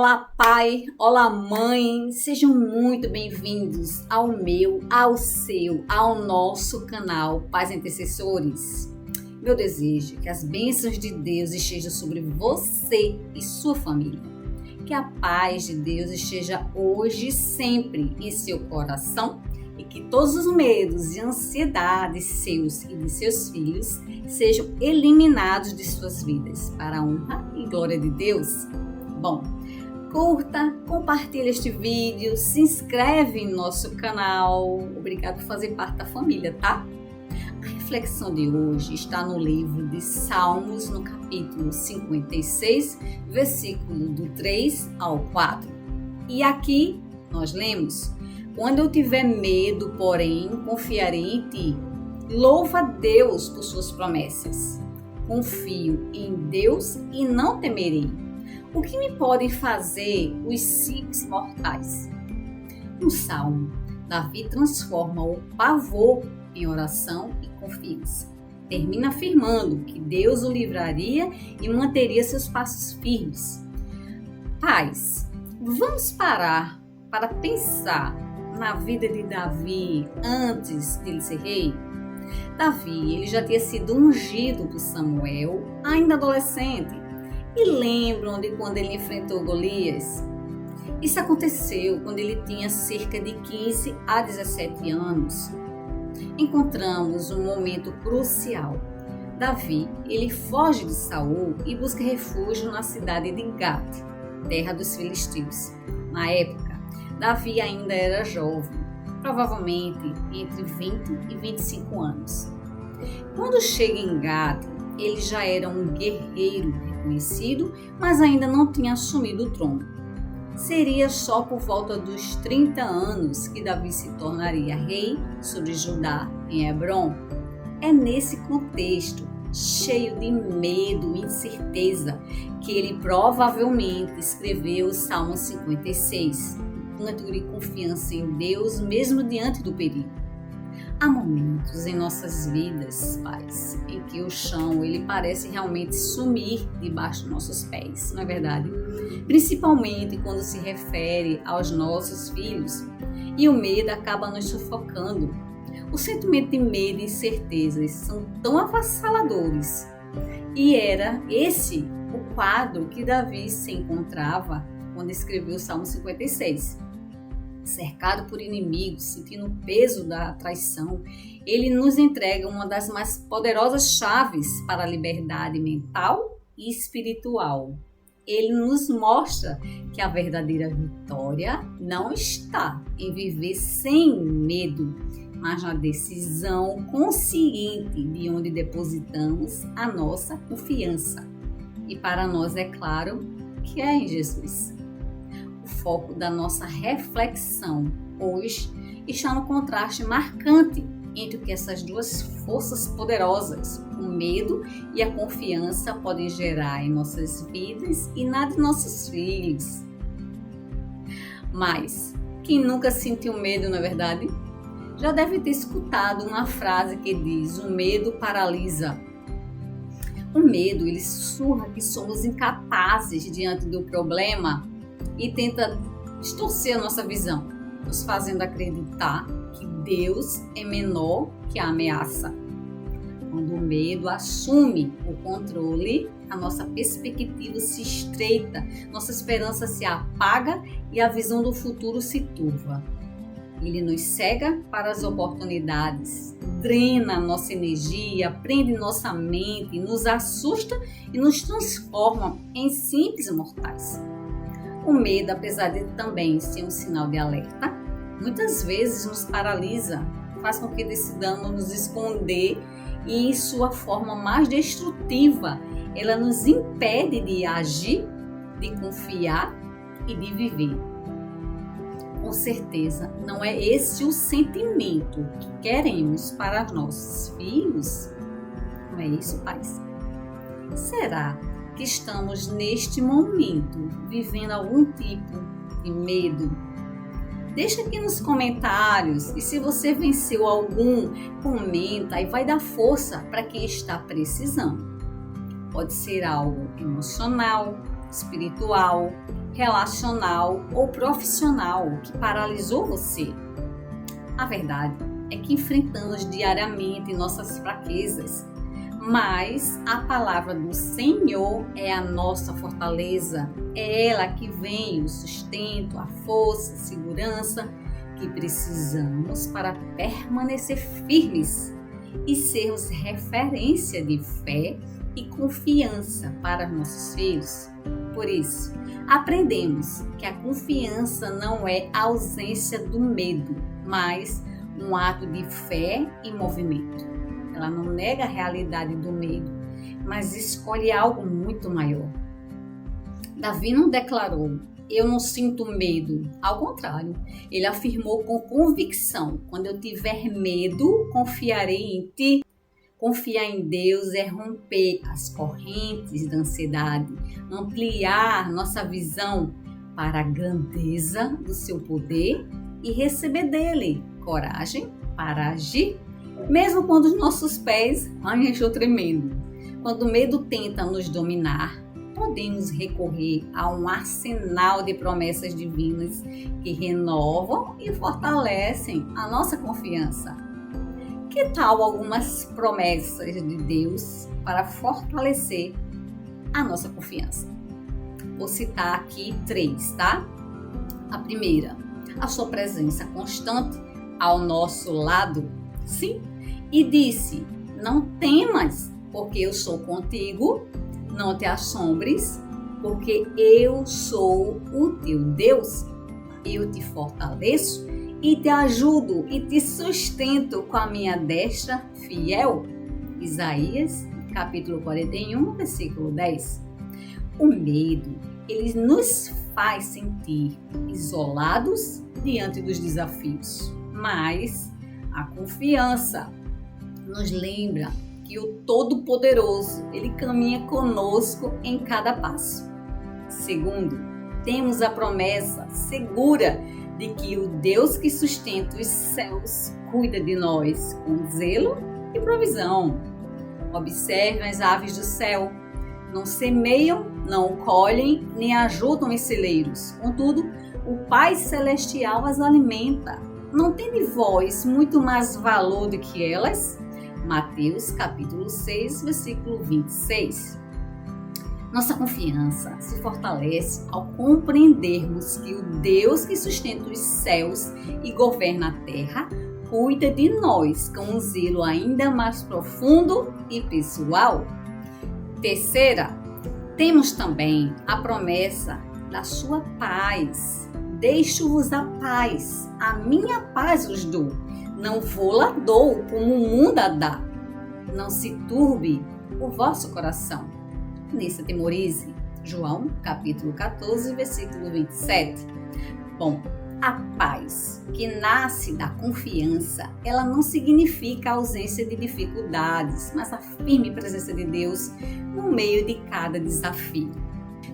Olá, pai, olá, mãe, sejam muito bem-vindos ao meu, ao seu, ao nosso canal Pais Intercessores. Meu desejo é que as bênçãos de Deus estejam sobre você e sua família. Que a paz de Deus esteja hoje e sempre em seu coração e que todos os medos e ansiedades seus e de seus filhos sejam eliminados de suas vidas para a honra e glória de Deus. Bom, curta, compartilha este vídeo, se inscreve em nosso canal. Obrigado por fazer parte da família, tá? A reflexão de hoje está no livro de Salmos, no capítulo 56, versículo do 3 ao 4. E aqui nós lemos: quando eu tiver medo, porém, confiarei em ti. Louva a Deus por suas promessas. Confio em Deus e não temerei. O que me podem fazer os simples mortais? No Salmo, Davi transforma o pavor em oração e confiança. Termina afirmando que Deus o livraria e manteria seus passos firmes. Pais, vamos parar para pensar na vida de Davi antes de ele ser rei? Davi, ele já tinha sido ungido por Samuel, ainda adolescente. E lembram de quando ele enfrentou Golias? Isso aconteceu quando ele tinha cerca de 15 a 17 anos. Encontramos um momento crucial. Davi, ele foge de Saul e busca refúgio na cidade de Gate, terra dos filisteus. Na época, Davi ainda era jovem, provavelmente entre 20 e 25 anos. Quando chega em Gate, ele já era um guerreiro reconhecido, mas ainda não tinha assumido o trono. Seria só por volta dos 30 anos que Davi se tornaria rei sobre Judá em Hebrom. É nesse contexto, cheio de medo e incerteza, que ele provavelmente escreveu o Salmo 56, um canto de confiança em Deus mesmo diante do perigo. Há momentos em nossas vidas, pais, em que o chão ele parece realmente sumir debaixo dos nossos pés, não é verdade? Principalmente quando se refere aos nossos filhos, e o medo acaba nos sufocando. O sentimento de medo e incertezas são tão avassaladores, e era esse o quadro que Davi se encontrava quando escreveu o Salmo 56. Cercado por inimigos, sentindo o peso da traição, ele nos entrega uma das mais poderosas chaves para a liberdade mental e espiritual. Ele nos mostra que a verdadeira vitória não está em viver sem medo, mas na decisão consciente de onde depositamos a nossa confiança. E para nós é claro que é em Jesus. O foco da nossa reflexão hoje está no contraste marcante entre o que essas duas forças poderosas, o medo e a confiança, podem gerar em nossas vidas e na de nossos filhos. Mas quem nunca sentiu medo, não é verdade? Já deve ter escutado uma frase que diz: o medo paralisa. O medo, ele sussurra que somos incapazes diante do problema e tenta distorcer a nossa visão, nos fazendo acreditar que Deus é menor que a ameaça. Quando o medo assume o controle, a nossa perspectiva se estreita, nossa esperança se apaga e a visão do futuro se turva. Ele nos cega para as oportunidades, drena nossa energia, prende nossa mente, nos assusta e nos transforma em simples mortais. O medo, apesar de também ser um sinal de alerta, muitas vezes nos paralisa, faz com que decidamos nos esconder e, em sua forma mais destrutiva, ela nos impede de agir, de confiar e de viver. Com certeza, não é esse o sentimento que queremos para os nossos filhos? Não é isso, pais? Será que estamos neste momento vivendo algum tipo de medo? Deixa aqui nos comentários e se você venceu algum, comenta e vai dar força para quem está precisando. Pode ser algo emocional, espiritual, relacional ou profissional que paralisou você? A verdade é que enfrentamos diariamente nossas fraquezas, mas a palavra do Senhor é a nossa fortaleza. É ela que vem o sustento, a força, a segurança que precisamos para permanecer firmes e sermos referência de fé e confiança para nossos filhos. Por isso, aprendemos que a confiança não é a ausência do medo, mas um ato de fé e movimento. Ela não nega a realidade do medo, mas escolhe algo muito maior. Davi não declarou: eu não sinto medo. Ao contrário, ele afirmou com convicção: quando eu tiver medo, confiarei em ti. Confiar em Deus é romper as correntes da ansiedade, ampliar nossa visão para a grandeza do seu poder e receber dele coragem para agir, mesmo quando os nossos pés estão tremendo. Quando o medo tenta nos dominar, podemos recorrer a um arsenal de promessas divinas que renovam e fortalecem a nossa confiança. Que tal algumas promessas de Deus para fortalecer a nossa confiança? Vou citar aqui 3, tá? A primeira, a sua presença constante ao nosso lado. Sim, e disse: não temas, porque eu sou contigo, não te assombres, porque eu sou o teu Deus. Eu te fortaleço e te ajudo e te sustento com a minha destra fiel. Isaías, capítulo 41, versículo 10. O medo, ele nos faz sentir isolados diante dos desafios, mas a confiança nos lembra que o Todo-Poderoso, ele caminha conosco em cada passo. Segundo, temos a promessa segura de que o Deus que sustenta os céus cuida de nós com zelo e provisão. Observe as aves do céu. Não semeiam, não colhem, nem ajudam em celeiros. Contudo, o Pai Celestial as alimenta. Não tem de vós muito mais valor do que elas? Mateus capítulo 6, versículo 26. Nossa confiança se fortalece ao compreendermos que o Deus que sustenta os céus e governa a terra cuida de nós com um zelo ainda mais profundo e pessoal. Terceira, temos também a promessa da sua paz. Deixo-vos a paz, a minha paz vos dou. Não vou-la dou como o mundo a dá. Não se turbe o vosso coração, nem se atemorize. João, capítulo 14, versículo 27. Bom, a paz que nasce da confiança, ela não significa a ausência de dificuldades, mas a firme presença de Deus no meio de cada desafio.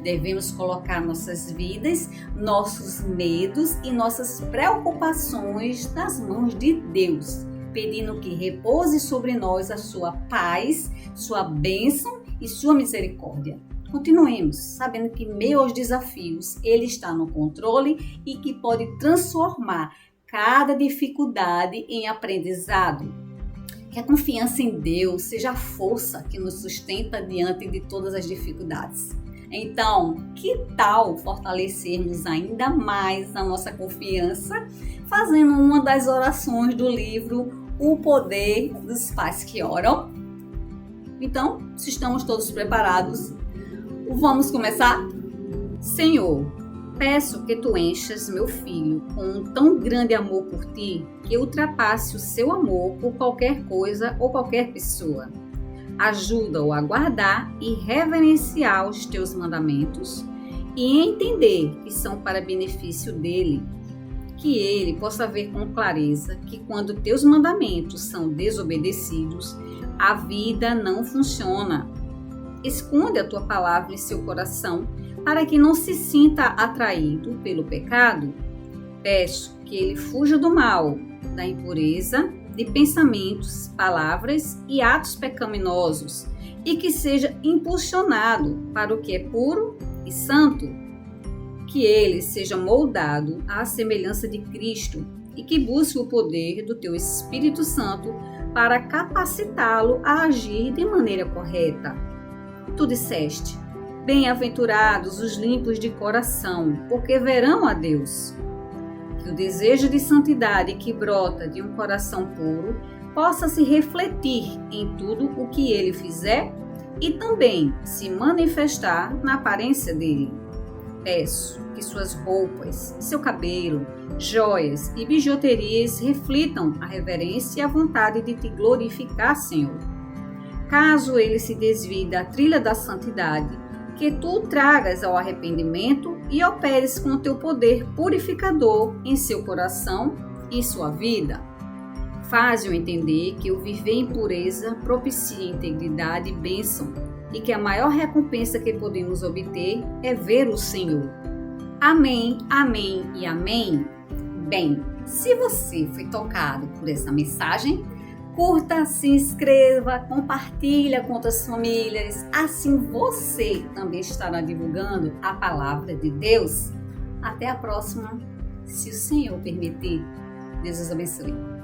Devemos colocar nossas vidas, nossos medos e nossas preocupações nas mãos de Deus, pedindo que repouse sobre nós a sua paz, sua bênção e sua misericórdia. Continuemos sabendo que, meio aos desafios, Ele está no controle e que pode transformar cada dificuldade em aprendizado. Que a confiança em Deus seja a força que nos sustenta diante de todas as dificuldades. Então, que tal fortalecermos ainda mais a nossa confiança fazendo uma das orações do livro O Poder dos Pais que Oram? Então, se estamos todos preparados, vamos começar? Senhor, peço que tu enchas meu filho com um tão grande amor por ti que ultrapasse o seu amor por qualquer coisa ou qualquer pessoa. Ajuda-o a guardar e reverenciar os teus mandamentos e entender que são para benefício dele. Que ele possa ver com clareza que quando teus mandamentos são desobedecidos, a vida não funciona. Esconde a tua palavra em seu coração para que não se sinta atraído pelo pecado. Peço que ele fuja do mal, da impureza, de pensamentos, palavras e atos pecaminosos e que seja impulsionado para o que é puro e santo. que ele seja moldado à semelhança de Cristo e que busque o poder do teu Espírito Santo para capacitá-lo a agir de maneira correta. Tu disseste: bem-aventurados os limpos de coração, porque verão a Deus. Que o desejo de santidade que brota de um coração puro possa se refletir em tudo o que ele fizer e também se manifestar na aparência dele. Peço que suas roupas, seu cabelo, joias e bijuterias reflitam a reverência e a vontade de te glorificar, Senhor. Caso ele se desvie da trilha da santidade, que tu o tragas ao arrependimento e operes com o teu poder purificador em seu coração e sua vida. Faz-o entender que o viver em pureza propicia integridade e bênção, e que a maior recompensa que podemos obter é ver o Senhor. Amém, amém e amém. Bem, se você foi tocado por essa mensagem, curta, se inscreva, compartilha com outras famílias, assim você também estará divulgando a palavra de Deus. Até a próxima, se o Senhor permitir. Deus os abençoe.